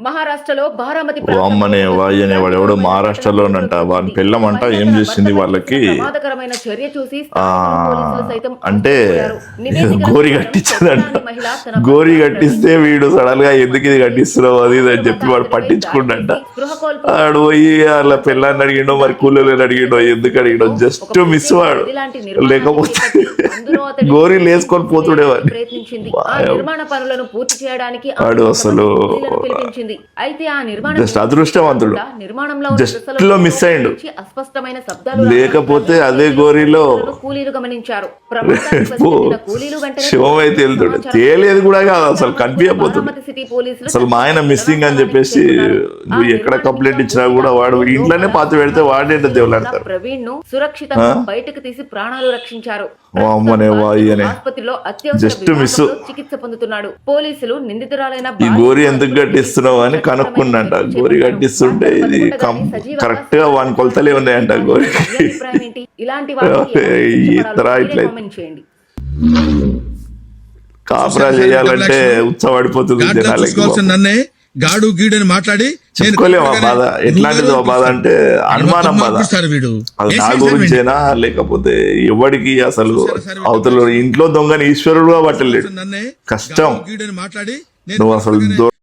మహారాష్ట్రలో బారామతి అమ్మనే వాయనే వాడు ఎవడో మహారాష్ట్రలోనంట వాని పెళ్ళమంట ఏం చేసింది వాళ్ళకి ప్రమాదకరమైన చర్య చూసి అంటే గోరి కట్టించదంట గోరి కట్టిస్తే వీడు సడన్ గా ఎందుకు ఇది కట్టిస్తున్నావు అది ఇది అని చెప్పి వాడు పట్టించుకుండంట వాడు పోయి వాళ్ళ పెళ్ళాన్ని అడిగిండో మరి కూలీలను అడిగిండో ఎందుకు అడిగిండో జస్ట్ మిస్ వాడు లేకపోతే గోరి లేసుకొని పోతుడే నిర్మాణ పనులను పూర్తి చేయడానికి వాడు అసలు అయితే ఆ నిర్మాణ జస్ట్ అదృష్టవంతుడు నిర్మాణంలో జస్ట్ లో మిస్ అయ్యిండు అస్పష్టమైన శబ్దాలు లేకపోతే అదే గోరీలో కూలీలు గమనించారు కూలీలు శివం అయితే వెళ్తాడు తేలేదు కూడా కాదు అసలు కనిపించబోతుంది అసలు మా ఆయన మిస్సింగ్ అని చెప్పేసి నువ్వు ఎక్కడ కంప్లైంట్ ఇచ్చినా కూడా వాడు ఇంట్లోనే పాత పెడితే వాడేంట దేవుళ్ళు అంటారు ప్రవీణ్ ను సురక్షితంగా బయటకు తీసి ప్రాణాలు రక్షించారు ఆసుపత్రిలో జస్ట్ మిస్ చికిత్స పొందుతున్నాడు పోలీసులు నిందితురాలైన ఈ గోరి ఎందుకు కట్టిస్తున్నావు అని కనుక్కుండంట గోరి కట్టిస్తుంటే ఇది కరెక్ట్ గా వాని కొలతలే ఉన్నాయంట గోరి ఇలాంటి ఇట్లా కాపురా చేయాలంటే ఉత్సవడిపోతుంది జనాలకి గాడు గీడని మాట్లాడి చెప్పుకోలేము ఆ బాధ ఎట్లాంటిది బాధ అంటే అనుమానం బాధ అది నా గురించేనా లేకపోతే ఎవడికి అసలు అవతల ఇంట్లో దొంగని ఈశ్వరుడుగా పట్టలేడు కష్టం నువ్వు అసలు